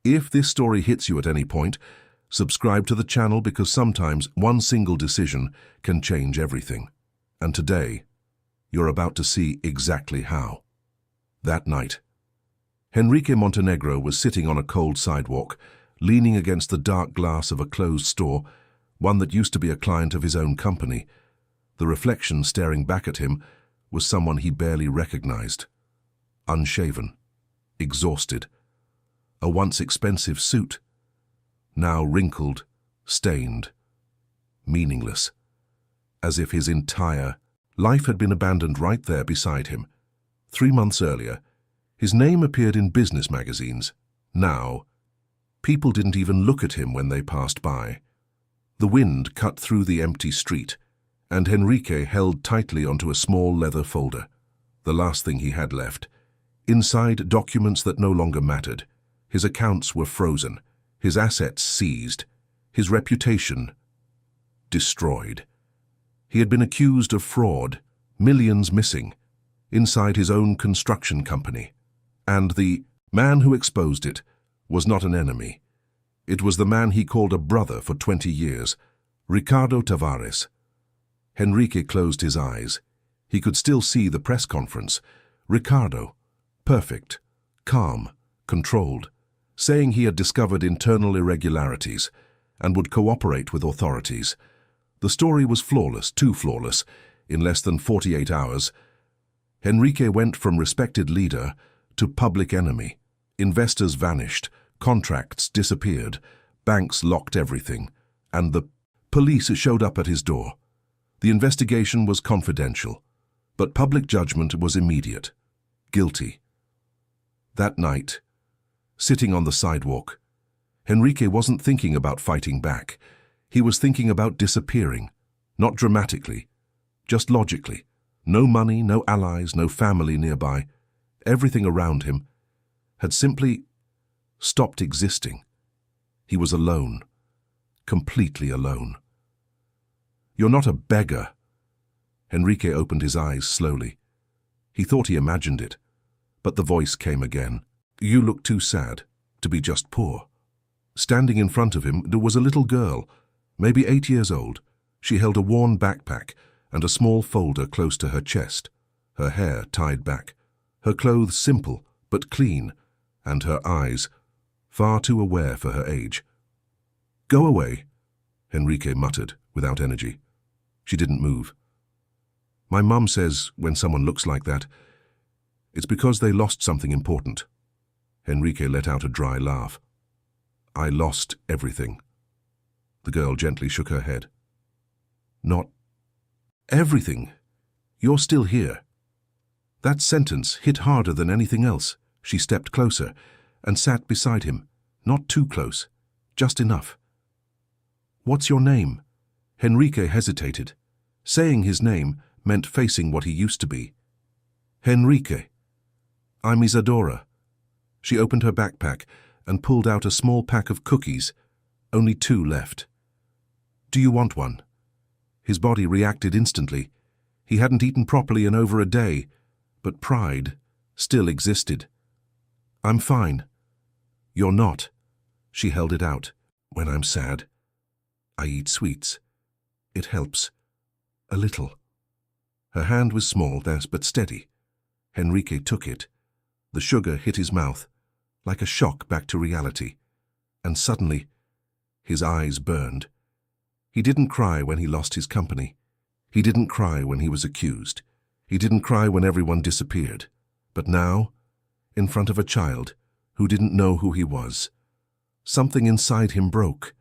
If this story hits you at any point, subscribe to the channel because sometimes one single decision can change everything. And today, you're about to see exactly how. That night, Enrique Montenegro was sitting on a cold sidewalk, leaning against the dark glass of a closed store, one that used to be a client of his own company. The reflection staring back at him was someone he barely recognized. Unshaven, exhausted, a once expensive suit, now wrinkled, stained, meaningless, as if his entire life had been abandoned right there beside him. 3 months earlier, his name appeared in business magazines. Now, people didn't even look at him when they passed by. The wind cut through the empty street, and Enrique held tightly onto a small leather folder, the last thing he had left. Inside, documents that no longer mattered. His accounts were frozen, his assets seized, his reputation destroyed. He had been accused of fraud, millions missing, inside his own construction company. And the man who exposed it was not an enemy. It was the man he called a brother for 20 years, Ricardo Tavares. Enrique closed his eyes. He could still see the press conference. Ricardo, perfect, calm, controlled, saying he had discovered internal irregularities and would cooperate with authorities. The story was flawless, too flawless. In less than 48 hours, Enrique went from respected leader to public enemy. Investors vanished, contracts disappeared, banks locked everything, and the police showed up at his door. The investigation was confidential, but public judgment was immediate. Guilty. That night, sitting on the sidewalk, Enrique wasn't thinking about fighting back. He was thinking about disappearing, not dramatically, just logically. No money, no allies, no family nearby. Everything around him had simply stopped existing. He was alone, completely alone. "You're not a beggar." Enrique opened his eyes slowly. He thought he imagined it, but the voice came again. "You look too sad to be just poor." Standing in front of him, there was a little girl, maybe 8 years old. She held a worn backpack and a small folder close to her chest, her hair tied back, her clothes simple but clean, and her eyes far too aware for her age. "Go away," Enrique muttered without energy. She didn't move. "My mum says when someone looks like that, it's because they lost something important." Enrique let out a dry laugh. "I lost everything." The girl gently shook her head. "Not everything. You're still here." That sentence hit harder than anything else. She stepped closer and sat beside him, not too close, just enough. "What's your name?" Enrique hesitated. Saying his name meant facing what he used to be. "Enrique." "I'm Isadora." She opened her backpack and pulled out a small pack of cookies, only 2 left. "Do you want one?" His body reacted instantly. He hadn't eaten properly in over a day, but pride still existed. "I'm fine." "You're not." She held it out. "When I'm sad, I eat sweets. It helps. A little." Her hand was small, but steady. Enrique took it. The sugar hit his mouth, like a shock back to reality. And suddenly, his eyes burned. He didn't cry when he lost his company. He didn't cry when he was accused. He didn't cry when everyone disappeared. But now, in front of a child who didn't know who he was, something inside him broke.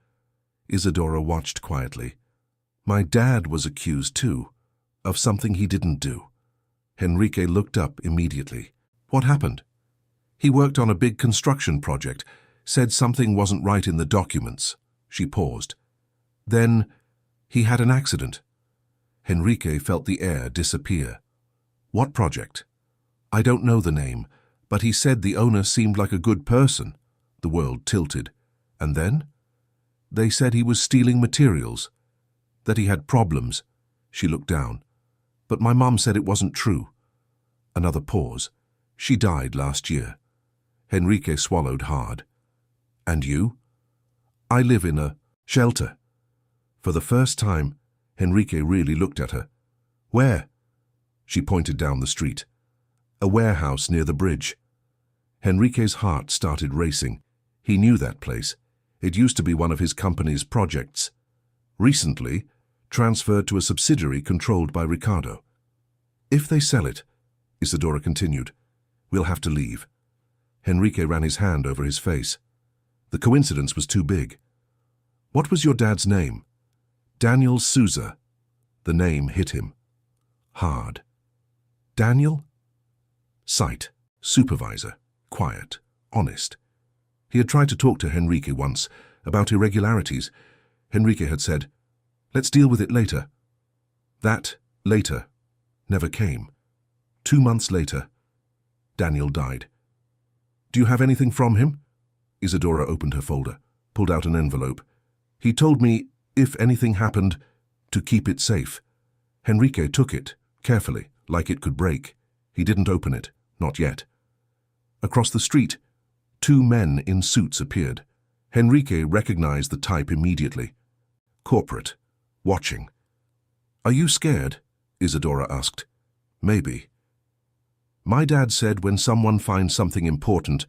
Isadora watched quietly. "My dad was accused too, of something he didn't do." Enrique looked up immediately. "What happened?" "He worked on a big construction project, said something wasn't right in the documents." She paused. "Then he had an accident." Enrique felt the air disappear. "What project?" "I don't know the name, but he said the owner seemed like a good person." The world tilted. "And then?" "They said he was stealing materials, that he had problems." She looked down. "But my mom said it wasn't true." Another pause. "She died last year." Enrique swallowed hard. And you? I live in a shelter. For the first time, Henrique really looked at her. Where? She pointed down the street. A warehouse near the bridge. Henrique's heart started racing. He knew that place. It used to be one of his company's projects. Recently, transferred to a subsidiary controlled by Ricardo. If they sell it, Isadora continued, we'll have to leave. Henrique ran his hand over his face. The coincidence was too big. What was your dad's name? Daniel Souza. The name hit him. Hard. Daniel? Site. Supervisor. Quiet. Honest. He had tried to talk to Henrique once about irregularities. Henrique had said, let's deal with it later. That later never came. 2 months later, Daniel died. Do you have anything from him? Isadora opened her folder, pulled out an envelope. He told me, if anything happened, to keep it safe. Henrique took it, carefully, like it could break. He didn't open it, not yet. Across the street, 2 men in suits appeared. Henrique recognized the type immediately. Corporate. Watching. Are you scared? Isadora asked. Maybe. My dad said when someone finds something important,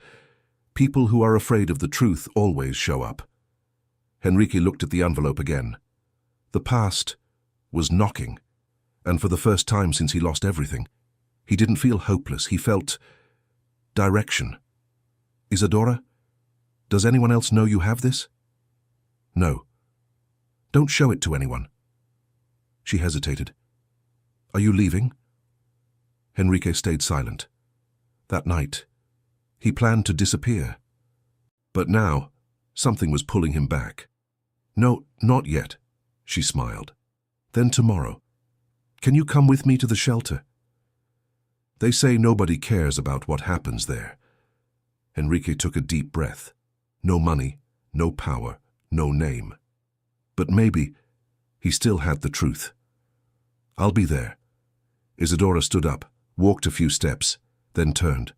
people who are afraid of the truth always show up. Henrique looked at the envelope again. The past was knocking, and for the first time since he lost everything, he didn't feel hopeless. He felt direction. Isadora, does anyone else know you have this? No. Don't show it to anyone. She hesitated. Are you leaving? Henrique stayed silent. That night, he planned to disappear. But now, something was pulling him back. No, not yet, she smiled. Then tomorrow. Can you come with me to the shelter? They say nobody cares about what happens there. Henrique took a deep breath. No money, no power, no name. But maybe he still had the truth. I'll be there. Isadora stood up, walked a few steps, then turned.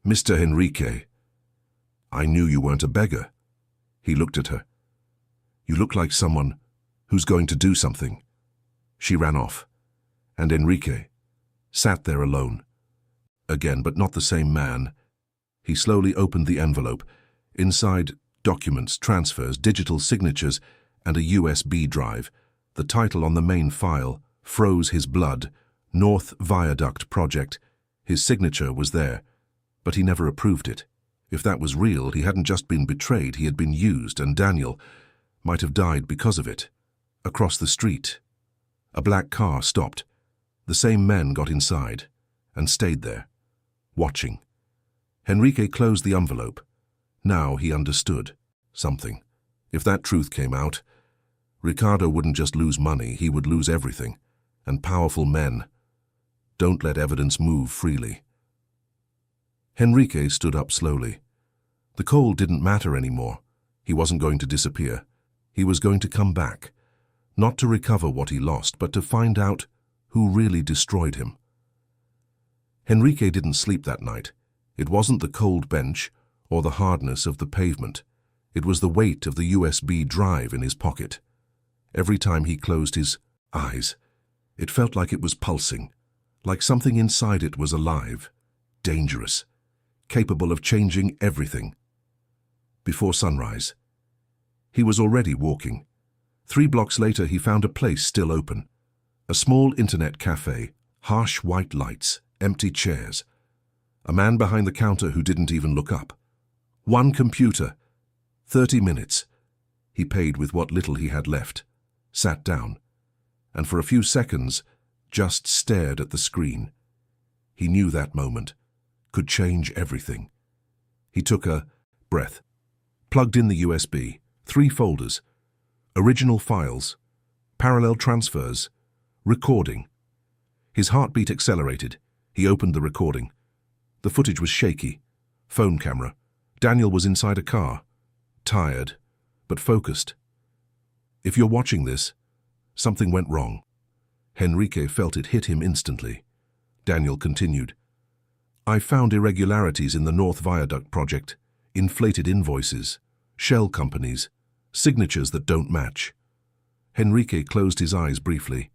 Mr. Henrique, I knew you weren't a beggar. He looked at her. You look like someone who's going to do something. She ran off, and Henrique sat there alone. Again, but not the same man. He slowly opened the envelope. Inside, documents, transfers, digital signatures, and a USB drive. The title on the main file froze his blood. North Viaduct Project. His signature was there, but he never approved it. If that was real, he hadn't just been betrayed, he had been used, and Daniel might have died because of it. Across the street, a black car stopped. The same men got inside and stayed there, watching. Henrique closed the envelope. Now he understood something. If that truth came out, Ricardo wouldn't just lose money, he would lose everything. And powerful men don't let evidence move freely. Henrique stood up slowly. The cold didn't matter anymore. He wasn't going to disappear. He was going to come back, not to recover what he lost, but to find out who really destroyed him. Henrique didn't sleep that night. It wasn't the cold bench or the hardness of the pavement. It was the weight of the USB drive in his pocket. Every time he closed his eyes, it felt like it was pulsing, like something inside it was alive, dangerous, capable of changing everything. Before sunrise, he was already walking. 3 blocks later, he found a place still open. A small internet cafe, harsh white lights, empty chairs. A man behind the counter who didn't even look up. 1 computer. 30 minutes. He paid with what little he had left, sat down, and for a few seconds just stared at the screen. He knew that moment could change everything. He took a breath, plugged in the USB, 3 folders, original files, parallel transfers, recording. His heartbeat accelerated. He opened the recording. The footage was shaky. Phone camera. Daniel was inside a car, tired, but focused. If you're watching this, something went wrong. Henrique felt it hit him instantly. Daniel continued. I found irregularities in the North Viaduct project, inflated invoices, shell companies, signatures that don't match. Henrique closed his eyes briefly.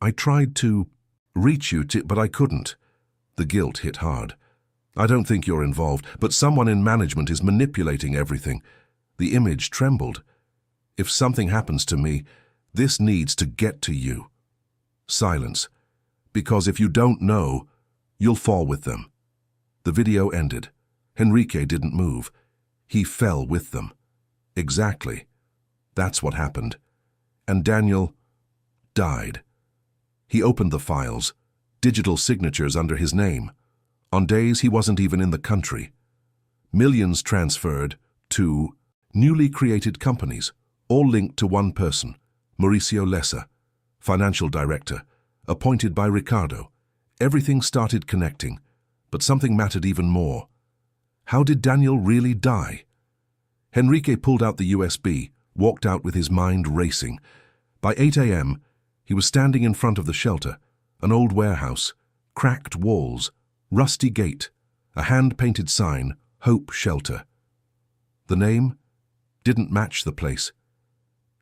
I tried to reach you, but I couldn't. The guilt hit hard. I don't think you're involved, but someone in management is manipulating everything. The image trembled. If something happens to me, this needs to get to you. Silence. Because if you don't know, you'll fall with them. The video ended. Henrique didn't move. He fell with them. Exactly. That's what happened. And Daniel died. He opened the files, digital signatures under his name. On days he wasn't even in the country. Millions transferred to newly created companies, all linked to one person, Mauricio Lessa, financial director, appointed by Ricardo. Everything started connecting, but something mattered even more. How did Daniel really die? Henrique pulled out the USB, walked out with his mind racing. By 8 a.m., he was standing in front of the shelter, an old warehouse, cracked walls, rusty gate, a hand-painted sign, Hope Shelter. The name didn't match the place.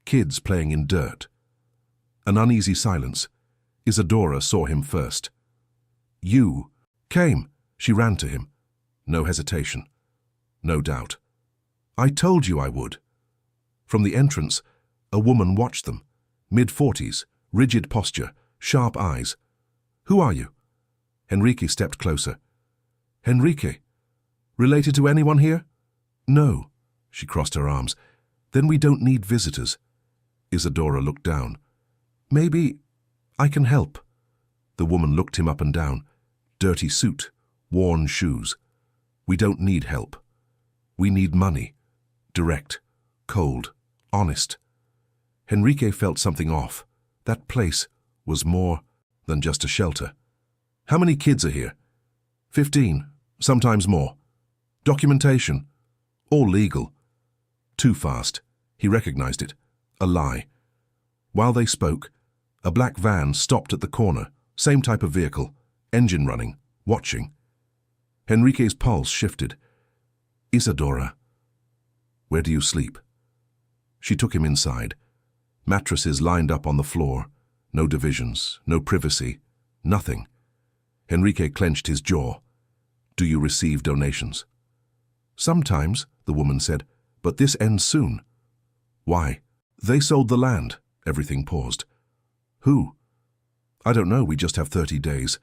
Kids playing in dirt. An uneasy silence. Isadora saw him first. You came. She ran to him. No hesitation. No doubt. I told you I would. From the entrance, a woman watched them. Mid-40s, rigid posture, sharp eyes. Who are you? Henrique stepped closer. Henrique? Related to anyone here? No. She crossed her arms. Then we don't need visitors. Isadora looked down. Maybe I can help. The woman looked him up and down. Dirty suit, worn shoes. We don't need help. We need money. Direct, cold, honest. Henrique felt something off. That place was more than just a shelter. How many kids are here? 15, sometimes more. Documentation. All legal. Too fast. He recognized it. A lie. While they spoke, a black van stopped at the corner. Same type of vehicle. Engine running. Watching. Henrique's pulse shifted. Isadora. Where do you sleep? She took him inside. Mattresses lined up on the floor. No divisions, no privacy, nothing. Henrique clenched his jaw. Do you receive donations? Sometimes, the woman said, but this ends soon. Why? They sold the land. Everything paused. Who? I don't know, we just have 30 days.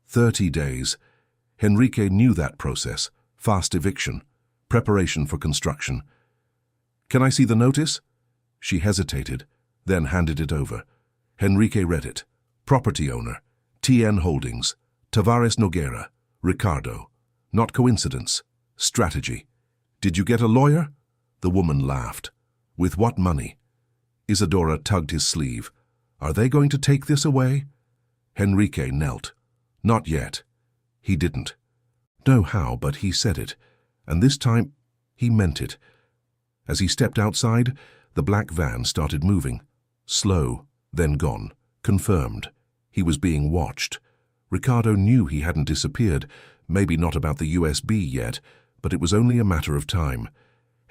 30 days. Henrique knew that process. Fast eviction. Preparation for construction. Can I see the notice? She hesitated, then handed it over. Henrique read it. Property owner. TN Holdings. Tavares Nogueira. Ricardo. Not coincidence. Strategy. Did you get a lawyer? The woman laughed. With what money? Isadora tugged his sleeve. Are they going to take this away? Henrique knelt. Not yet. He didn't know how, but he said it. And this time, he meant it. As he stepped outside, the black van started moving. Slow, then gone. Confirmed. He was being watched. Ricardo knew he hadn't disappeared. Maybe not about the USB yet, but it was only a matter of time.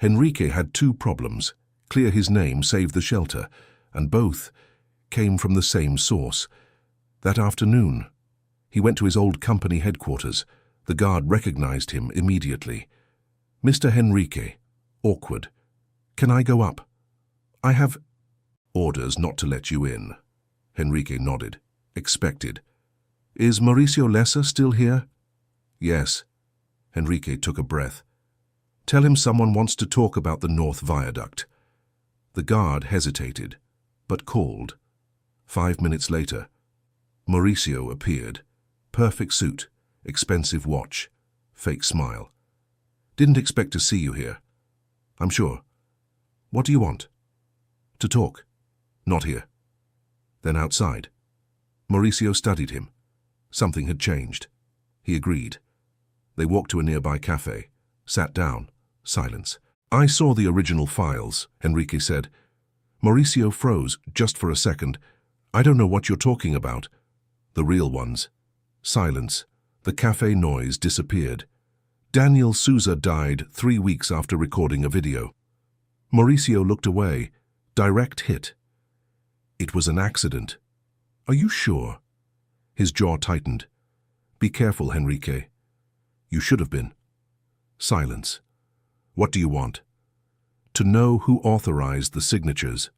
Henrique had two problems. Clear his name, save the shelter, and both came from the same source. That afternoon, he went to his old company headquarters. The guard recognized him immediately. Mr. Henrique. Awkward. Can I go up? I have orders not to let you in. Henrique nodded. Expected. Is Mauricio Lessa still here? Yes. Henrique took a breath. Tell him someone wants to talk about the North Viaduct. The guard hesitated, but called. 5 minutes later, Mauricio appeared. Perfect suit, expensive watch, fake smile. Didn't expect to see you here. I'm sure. What do you want? To talk. Not here. Then outside. Mauricio studied him. Something had changed. He agreed. They walked to a nearby cafe, sat down, silence. I saw the original files, Henrique said. Mauricio froze just for a second. I don't know what you're talking about. The real ones. Silence. The cafe noise disappeared. Daniel Souza died 3 weeks after recording a video. Mauricio looked away. Direct hit. It was an accident. Are you sure? His jaw tightened. Be careful, Henrique. You should have been. Silence. What do you want? To know who authorized the signatures.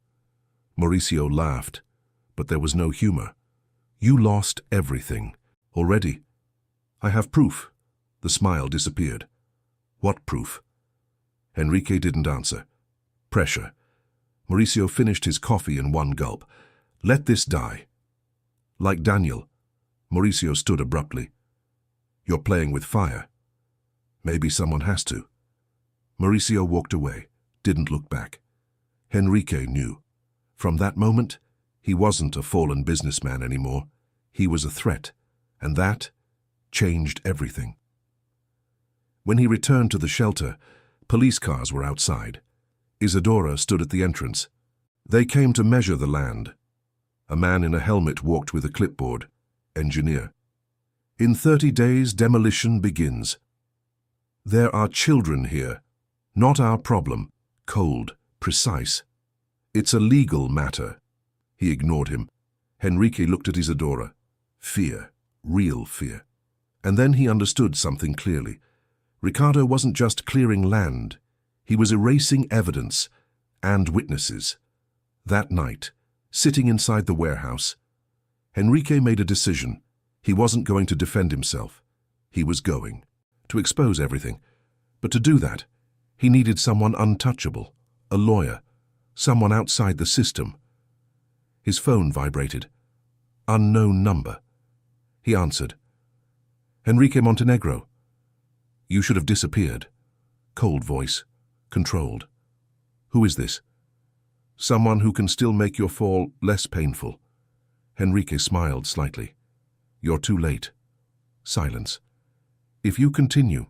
Mauricio laughed, but there was no humor. You lost everything. Already. I have proof. The smile disappeared. What proof? Henrique didn't answer. Pressure. Mauricio finished his coffee in one gulp. Let this die. Like Daniel. Mauricio stood abruptly. You're playing with fire. Maybe someone has to. Mauricio walked away, didn't look back. Henrique knew. From that moment, he wasn't a fallen businessman anymore. He was a threat, and that changed everything. When he returned to the shelter, police cars were outside. Isadora stood at the entrance. They came to measure the land. A man in a helmet walked with a clipboard. Engineer. In 30 days, demolition begins. There are children here. Not our problem. Cold, precise. It's a legal matter. He ignored him. Henrique looked at Isadora. Fear. Real fear. And then he understood something clearly. Ricardo wasn't just clearing land. He was erasing evidence and witnesses. That night, sitting inside the warehouse, Henrique made a decision. He wasn't going to defend himself. He was going to expose everything. But to do that, he needed someone untouchable, a lawyer, someone outside the system. His phone vibrated. Unknown number. He answered. Enrique Montenegro. You should have disappeared. Cold voice. Controlled. Who is this? Someone who can still make your fall less painful. Henrique smiled slightly. You're too late. Silence. If you continue,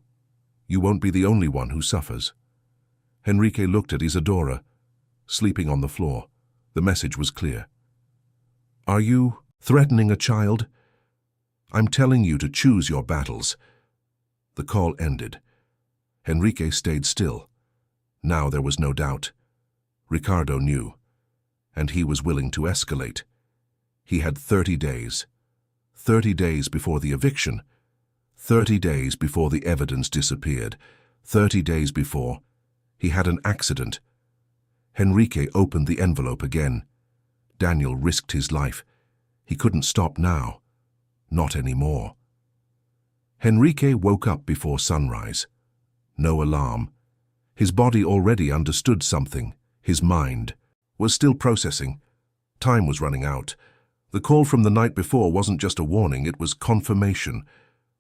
you won't be the only one who suffers. Henrique looked at Isadora, sleeping on the floor. The message was clear. Are you threatening a child? I'm telling you to choose your battles. The call ended. Henrique stayed still. Now there was no doubt. Ricardo knew, and he was willing to escalate. He had 30 days. 30 days before the eviction. 30 days before the evidence disappeared. 30 days before he had an accident. Henrique opened the envelope again. Daniel risked his life. He couldn't stop now. Not anymore. Henrique woke up before sunrise. No alarm. His body already understood something. His mind was still processing. Time was running out. The call from the night before wasn't just a warning, it was confirmation.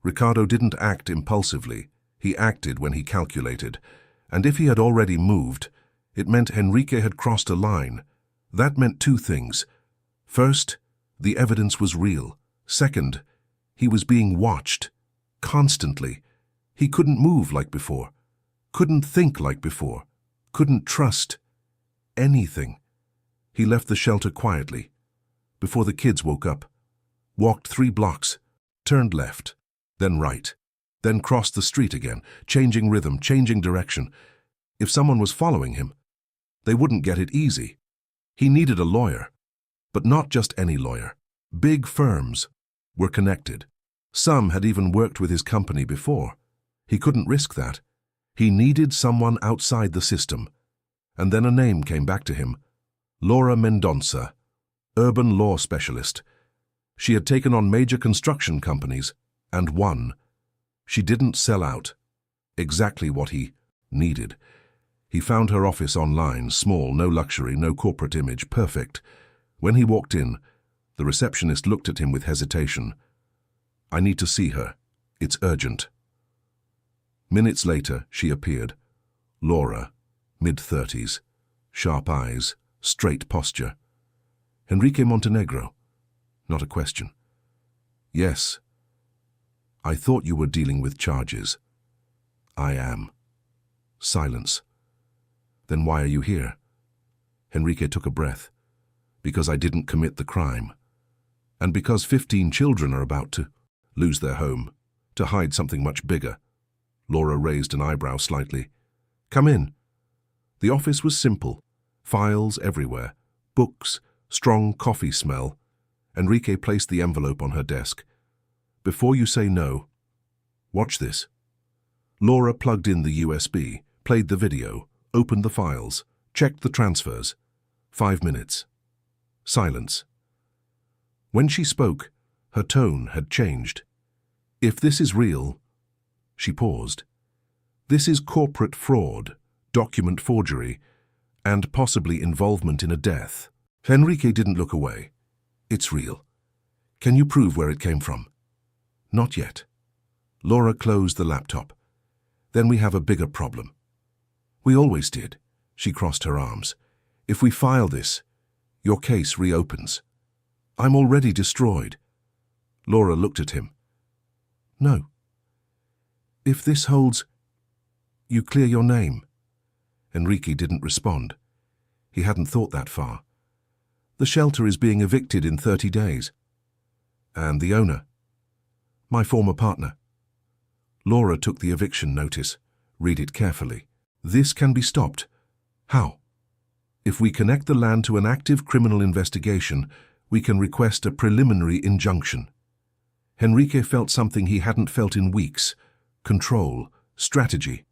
Ricardo didn't act impulsively. He acted when he calculated. And if he had already moved, it meant Henrique had crossed a line. That meant two things. First, the evidence was real. Second, he was being watched. Constantly. He couldn't move like before. Couldn't think like before. Couldn't trust anything. He left the shelter quietly, before the kids woke up, walked 3 blocks, turned left, then right, then crossed the street again, changing rhythm, changing direction. If someone was following him, they wouldn't get it easy. He needed a lawyer, but not just any lawyer. Big firms were connected. Some had even worked with his company before. He couldn't risk that. He needed someone outside the system. And then a name came back to him. Laura Mendonça, urban law specialist. She had taken on major construction companies and won. She didn't sell out. Exactly what he needed. He found her office online, small, no luxury, no corporate image, perfect. When he walked in, the receptionist looked at him with hesitation. I need to see her. It's urgent. Minutes later, she appeared. Laura, mid-30s, sharp eyes, straight posture. Enrique Montenegro. Not a question. Yes. I thought you were dealing with charges. I am. Silence. Then why are you here? Enrique took a breath. Because I didn't commit the crime. And because 15 children are about to lose their home, to hide something much bigger. Laura raised an eyebrow slightly. Come in. The office was simple. Files everywhere. Books, strong coffee smell. Enrique placed the envelope on her desk. Before you say no, watch this. Laura plugged in the USB, played the video, opened the files, checked the transfers. 5 minutes. Silence. When she spoke, her tone had changed. If this is real, she paused. This is corporate fraud, document forgery, and possibly involvement in a death. Enrique didn't look away. It's real. Can you prove where it came from? Not yet. Laura closed the laptop. Then we have a bigger problem. We always did. She crossed her arms. If we file this, your case reopens. I'm already destroyed. Laura looked at him. No. If this holds, you clear your name. Enrique didn't respond. He hadn't thought that far. The shelter is being evicted in 30 days. And the owner? My former partner. Laura took the eviction notice. Read it carefully. This can be stopped. How? If we connect the land to an active criminal investigation, we can request a preliminary injunction. Enrique felt something he hadn't felt in weeks. Control, strategy.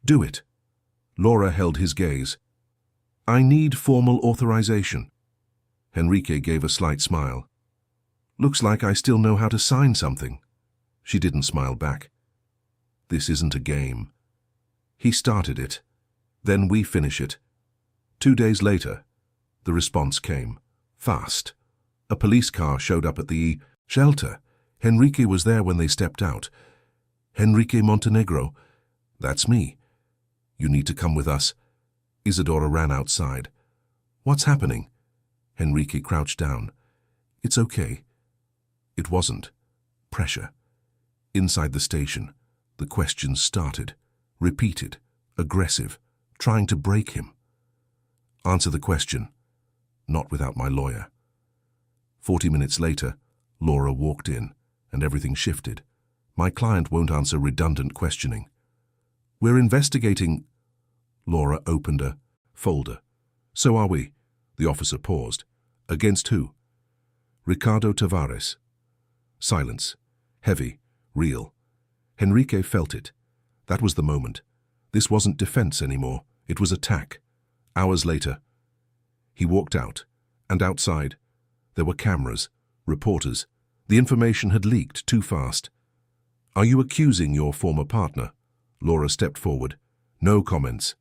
Do it. Laura held his gaze. I need formal authorization. Enrique gave a slight smile. Looks like I still know how to sign something. She didn't smile back. This isn't a game. He started it. Then we finish it. 2 days later, the response came. Fast. A police car showed up at the shelter. Enrique was there when they stepped out. Enrique Montenegro. That's me. You need to come with us. Isadora ran outside. What's happening? Enrique crouched down. It's okay. It wasn't. Pressure. Inside the station, the questions started. Repeated. Aggressive. Trying to break him. Answer the question. Not without my lawyer. 40 minutes later, Laura walked in, and everything shifted. My client won't answer redundant questioning. We're investigating. Laura opened a folder. So are we. The officer paused. Against who? Ricardo Tavares. Silence. Heavy. Real. Enrique felt it. That was the moment. This wasn't defense anymore. It was attack. Hours later, he walked out, and outside, there were cameras, reporters. The information had leaked too fast. Are you accusing your former partner? Laura stepped forward. No comments.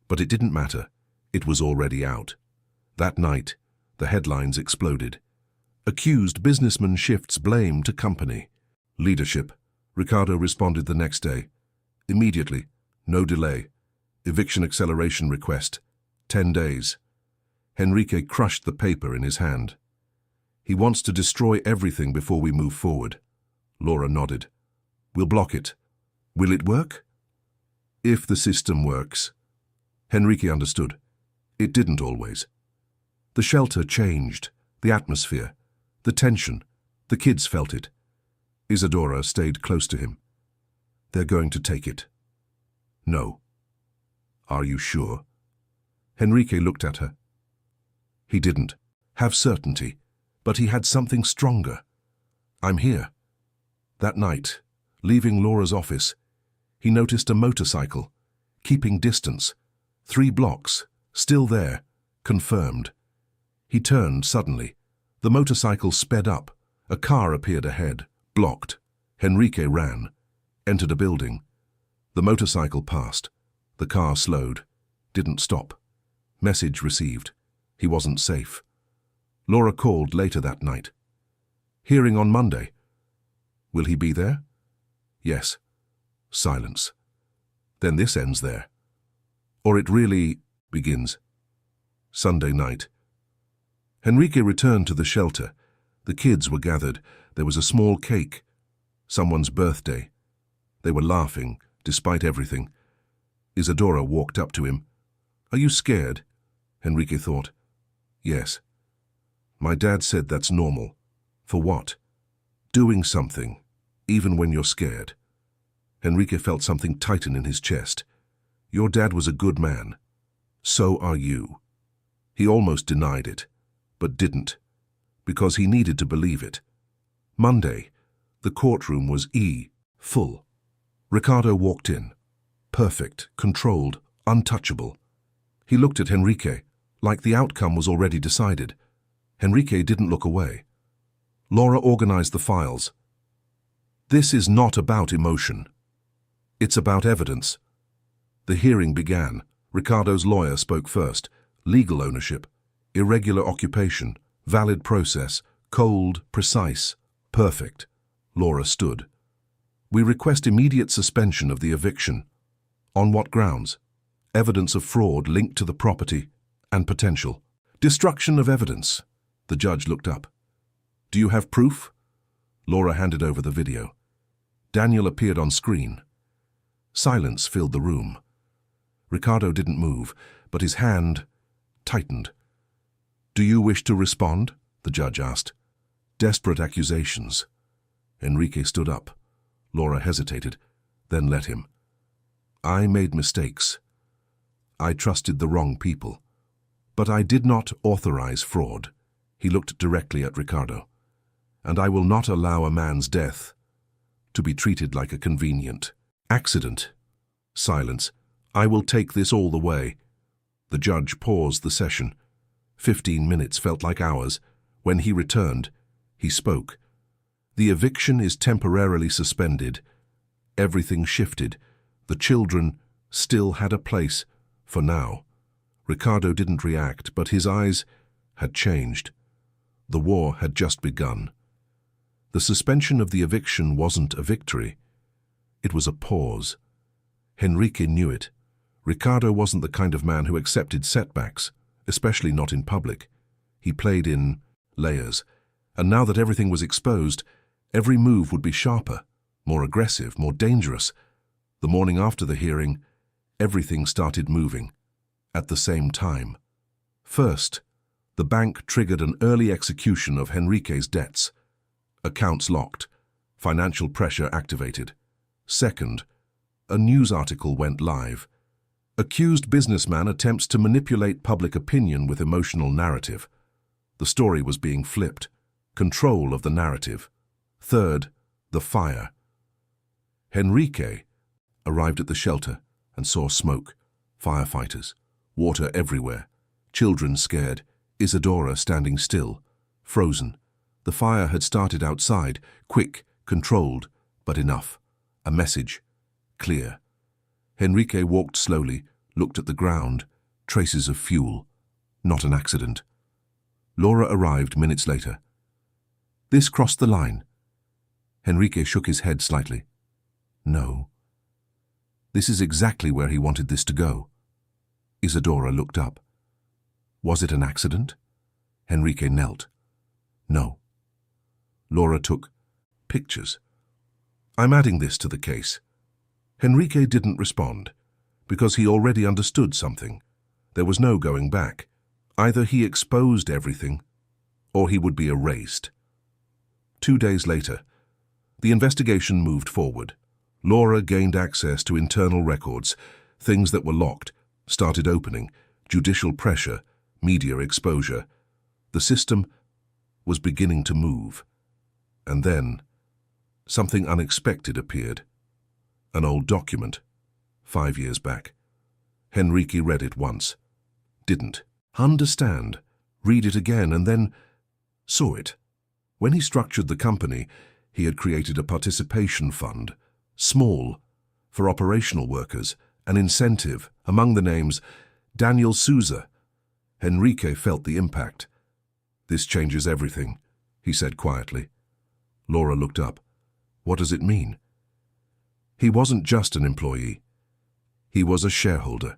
But it didn't matter. It was already out. That night, the headlines exploded. Accused businessman shifts blame to company. Leadership. Ricardo responded the next day. Immediately. No delay. Eviction acceleration request. 10 days. Enrique crushed the paper in his hand. He wants to destroy everything before we move forward. Laura nodded. We'll block it. Will it work? If the system works. Enrique understood. It didn't always. The shelter changed. The atmosphere. The tension. The kids felt it. Isadora stayed close to him. They're going to take it. No. Are you sure? Enrique looked at her. He didn't have certainty, but he had something stronger. I'm here. That night, leaving Laura's office, he noticed a motorcycle, keeping distance. 3 blocks, still there, confirmed. He turned suddenly. The motorcycle sped up. A car appeared ahead, blocked. Enrique ran, entered a building. The motorcycle passed. The car slowed, didn't stop. Message received. He wasn't safe. Laura called later that night. Hearing on Monday. Will he be there? Yes. Silence. Then this ends there. Or it really begins. Sunday night. Enrique returned to the shelter. The kids were gathered. There was a small cake. Someone's birthday. They were laughing, despite everything. Isadora walked up to him. Are you scared? Enrique thought. Yes. My dad said that's normal. For what? Doing something, even when you're scared. Henrique felt something tighten in his chest. Your dad was a good man. So are you. He almost denied it, but didn't, because he needed to believe it. Monday, the courtroom was full. Ricardo walked in. Perfect, controlled, untouchable. He looked at Henrique, like the outcome was already decided. Henrique didn't look away. Laura organized the files. This is not about emotion. It's about evidence. The hearing began. Ricardo's lawyer spoke first. Legal ownership, irregular occupation, valid process, cold, precise, perfect. Laura stood. We request immediate suspension of the eviction. On what grounds? Evidence of fraud linked to the property and potential. Destruction of evidence. The judge looked up. Do you have proof? Laura handed over the video. Daniel appeared on screen. Silence filled the room. Ricardo didn't move, but his hand tightened. Do you wish to respond? The judge asked. Desperate accusations. Henrique stood up. Laura hesitated, then let him. I made mistakes. I trusted the wrong people. But I did not authorize fraud. He looked directly at Ricardo. And I will not allow a man's death to be treated like a convenient accident. Silence. I will take this all the way. The judge paused the session. 15 minutes felt like hours. When he returned, he spoke. The eviction is temporarily suspended. Everything shifted. The children still had a place, for now. Ricardo didn't react, but his eyes had changed. The war had just begun. The suspension of the eviction wasn't a victory. It was a pause. Henrique knew it. Ricardo wasn't the kind of man who accepted setbacks, especially not in public. He played in layers, and now that everything was exposed, every move would be sharper, more aggressive, more dangerous. The morning after the hearing, everything started moving. At the same time. First, the bank triggered an early execution of Henrique's debts. Accounts locked, financial pressure activated. Second, a news article went live. Accused businessman attempts to manipulate public opinion with emotional narrative. The story was being flipped. Control of the narrative. Third, the fire. Henrique arrived at the shelter and saw smoke, firefighters, water everywhere, children scared, Isadora standing still, frozen. The fire had started outside, quick, controlled, but enough. A message, clear. Henrique walked slowly, looked at the ground, traces of fuel. Not an accident. Laura arrived minutes later. This crossed the line. Henrique shook his head slightly. No. This is exactly where he wanted this to go. Isadora looked up. Was it an accident? Henrique knelt. No. Laura took pictures. I'm adding this to the case. Henrique didn't respond, because he already understood something. There was no going back. Either he exposed everything, or he would be erased. 2 days later, the investigation moved forward. Laura gained access to internal records. Things that were locked started opening. Judicial pressure, media exposure. The system was beginning to move. And then, something unexpected appeared. An old document, 5 years back. Henrique read it once. Didn't understand. Read it again and then saw it. When he structured the company, he had created a participation fund, small, for operational workers, an incentive, among the names Daniel Souza. Henrique felt the impact. This changes everything, he said quietly. Laura looked up. What does it mean? He wasn't just an employee. He was a shareholder.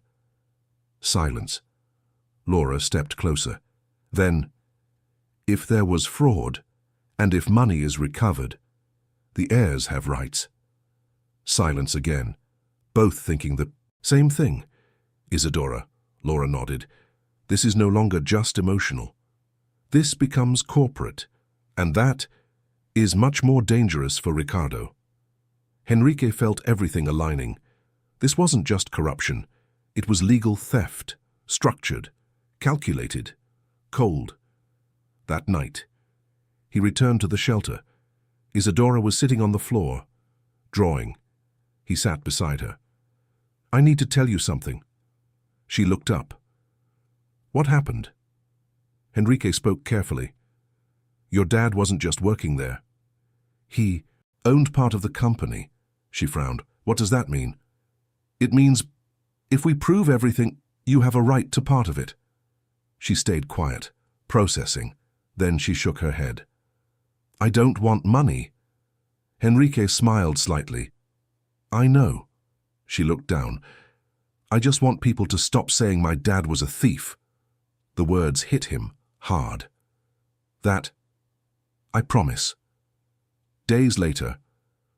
Silence. Laura stepped closer. Then, if there was fraud, and if money is recovered, the heirs have rights. Silence again, both thinking the same thing. Isadora, Laura nodded. This is no longer just emotional. This becomes corporate, and that is much more dangerous for Ricardo. Henrique felt everything aligning. This wasn't just corruption. It was legal theft, structured, calculated, cold. That night, he returned to the shelter. Isadora was sitting on the floor, drawing. He sat beside her. "I need to tell you something." She looked up. "What happened?" Henrique spoke carefully. "Your dad wasn't just working there. He owned part of the company." She frowned. "What does that mean?" "It means, if we prove everything, you have a right to part of it." She stayed quiet, processing. Then she shook her head. "I don't want money." Henrique smiled slightly. "I know." She looked down. "I just want people to stop saying my dad was a thief." The words hit him hard. "That, I promise." Days later,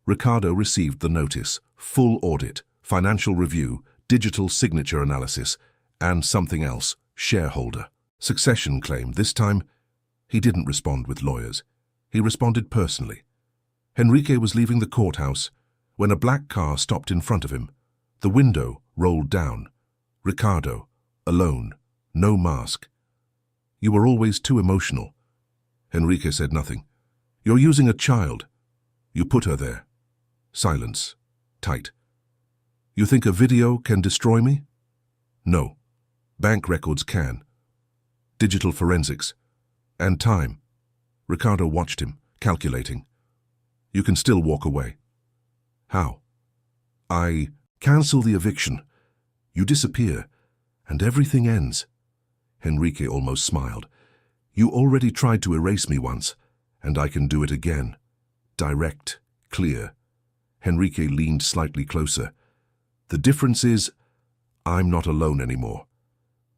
Ricardo received the notice: full audit, financial review, digital signature analysis, and something else: shareholder succession claim. This time, he didn't respond with lawyers. He responded personally. Henrique was leaving the courthouse when a black car stopped in front of him. The window rolled down. Ricardo, alone, no mask. "You were always too emotional." Henrique said nothing. "You're using a child. You put her there." Silence. Tight. "You think a video can destroy me?" "No. Bank records can. Digital forensics. And time." Ricardo watched him, calculating. "You can still walk away." "How?" "I cancel the eviction. You disappear, and everything ends." Henrique almost smiled. "You already tried to erase me once, and I can do it again. Direct, clear." Henrique leaned slightly closer. "The difference is, I'm not alone anymore."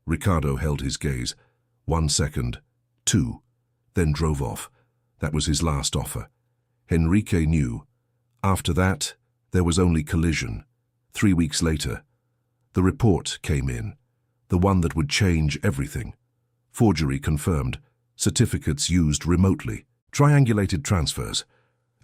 Ricardo held his gaze. 1 second, 2, then drove off. That was his last offer. Henrique knew. After that, there was only collision. 3 weeks later, the report came in, the one that would change everything. Forgery confirmed, certificates used remotely, triangulated transfers,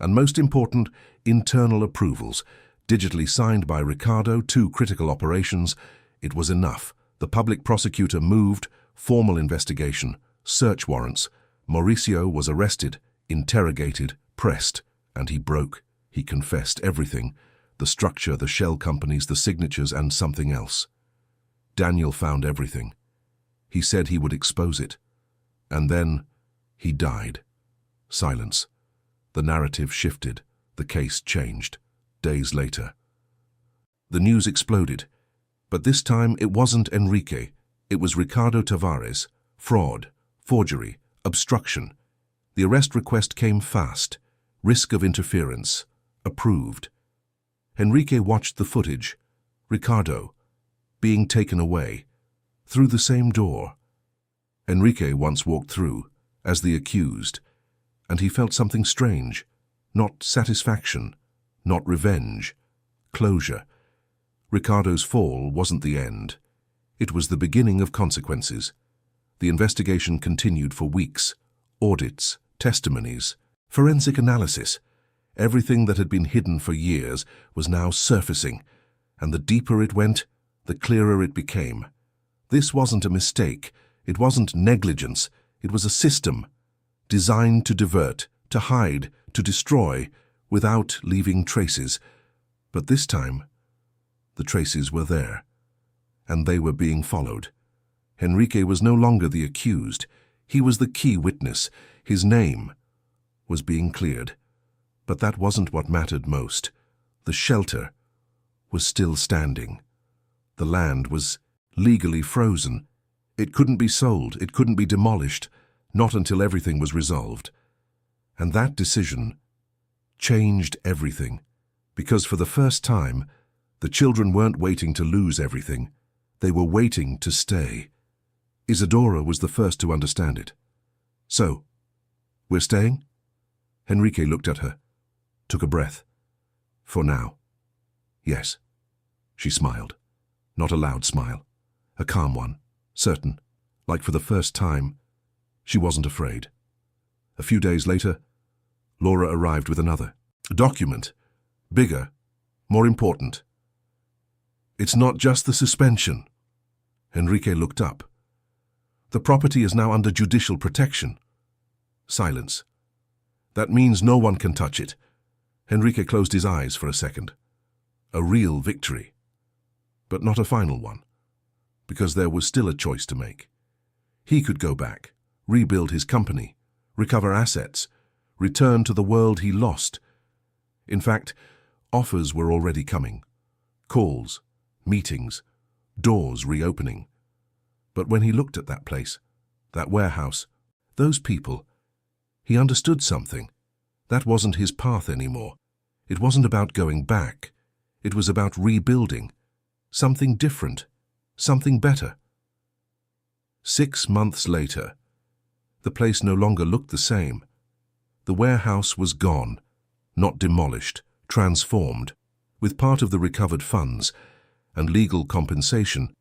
and most important, internal approvals, digitally signed by Ricardo, 2 critical operations. It was enough. The public prosecutor moved, formal investigation, search warrants. Mauricio was arrested, interrogated, pressed, and he broke. He confessed everything: the structure, the shell companies, the signatures, and something else. Daniel found everything. He said he would expose it. And then he died. Silence. The narrative shifted. The case changed. Days later, the news exploded. But this time it wasn't Enrique. It was Ricardo Tavares. Fraud, forgery, obstruction. The arrest request came fast. Risk of interference. Approved. Enrique watched the footage. Ricardo, being taken away, through the same door. Enrique once walked through, as the accused, and he felt something strange. Not satisfaction, not revenge. Closure. Ricardo's fall wasn't the end. It was the beginning of consequences. The investigation continued for weeks. Audits, testimonies, forensic analysis. Everything that had been hidden for years was now surfacing, and the deeper it went, the clearer it became. This wasn't a mistake. It wasn't negligence. It was a system, designed to divert, to hide, to destroy, without leaving traces. But this time, the traces were there, and they were being followed. Enrique was no longer the accused. He was the key witness. His name was being cleared. But that wasn't what mattered most. The shelter was still standing. The land was legally frozen. It couldn't be sold. It couldn't be demolished, not until everything was resolved. And that decision changed everything, because for the first time, the children weren't waiting to lose everything. They were waiting to stay. Isadora was the first to understand it. "So, we're staying?" Enrique looked at her, took a breath. "For now, yes." She smiled. Not a loud smile, a calm one, certain, like for the first time, she wasn't afraid. A few days later, Laura arrived with another document, bigger, more important. It's not just the suspension. Enrique looked up. The property is now under judicial protection. Silence. That means no one can touch it. Enrique closed his eyes for a second. A real victory. But not a final one, because there was still a choice to make. He could go back, rebuild his company, recover assets, return to the world he lost. In fact, offers were already coming. Calls, meetings, doors reopening. But when he looked at that place, that warehouse, those people, he understood something. That wasn't his path anymore. It wasn't about going back. It was about rebuilding. Something different. Something better. 6 months later, the place no longer looked the same. The warehouse was gone, not demolished, transformed. With part of the recovered funds and legal compensation,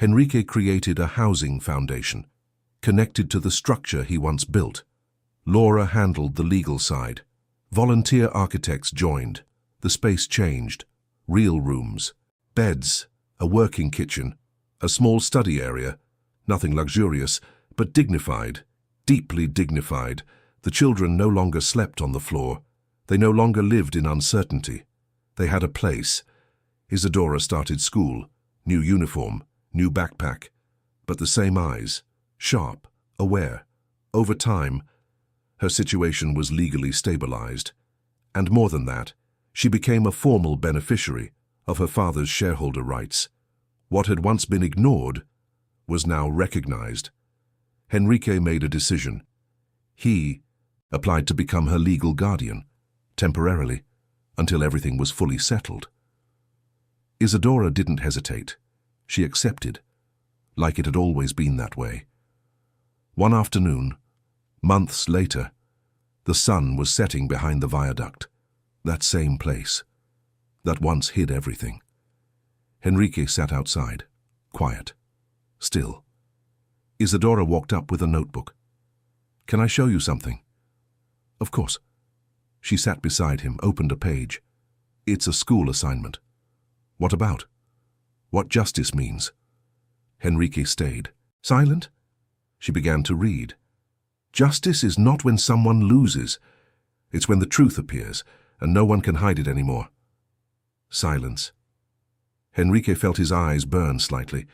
Enrique created a housing foundation, connected to the structure he once built. Laura handled the legal side. Volunteer architects joined. The space changed. Real rooms, beds, a working kitchen, a small study area, nothing luxurious, but dignified, deeply dignified. The children no longer slept on the floor. They no longer lived in uncertainty. They had a place. Isadora started school, new uniform, new backpack, but the same eyes, sharp, aware. Over time, her situation was legally stabilized. And more than that, she became a formal beneficiary of her father's shareholder rights. What had once been ignored was now recognized. Enrique made a decision. He applied to become her legal guardian, temporarily, until everything was fully settled. Isadora didn't hesitate. She accepted, like it had always been that way. One afternoon, months later, the sun was setting behind the viaduct, that same place, that once hid everything. Enrique sat outside, quiet, still. Isadora walked up with a notebook. "Can I show you something?" "Of course." She sat beside him, opened a page. "It's a school assignment." "What about?" "What justice means." Enrique stayed. Silent, she began to read. "Justice is not when someone loses. It's when the truth appears, and no one can hide it anymore." Silence. Enrique felt his eyes burn slightly.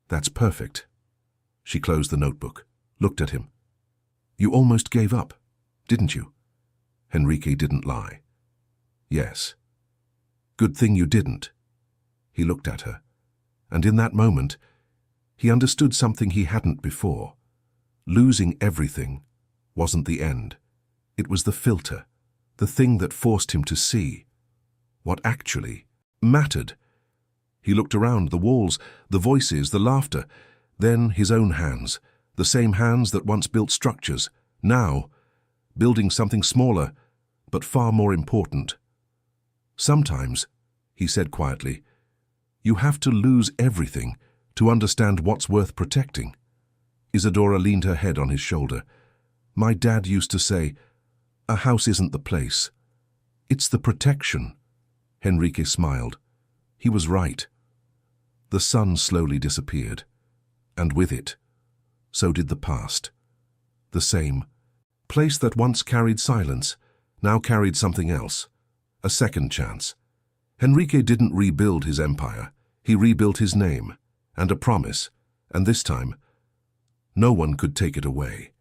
"That's perfect." She closed the notebook, looked at him. "You almost gave up, didn't you?" Enrique didn't lie. "Yes." "Good thing you didn't." He looked at her, and in that moment, he understood something he hadn't before. Losing everything wasn't the end. It was the filter, the thing that forced him to see what actually mattered. He looked around, the walls, the voices, the laughter, then his own hands, the same hands that once built structures, now building something smaller, but far more important. "Sometimes," he said quietly, "you have to lose everything to understand what's worth protecting." Isadora leaned her head on his shoulder. "My dad used to say, a house isn't the place. It's the protection." Enrique smiled. He was right. The sun slowly disappeared, and with it, so did the past. The same place that once carried silence, now carried something else, a second chance. Enrique didn't rebuild his empire. He rebuilt his name, and a promise, and this time, no one could take it away.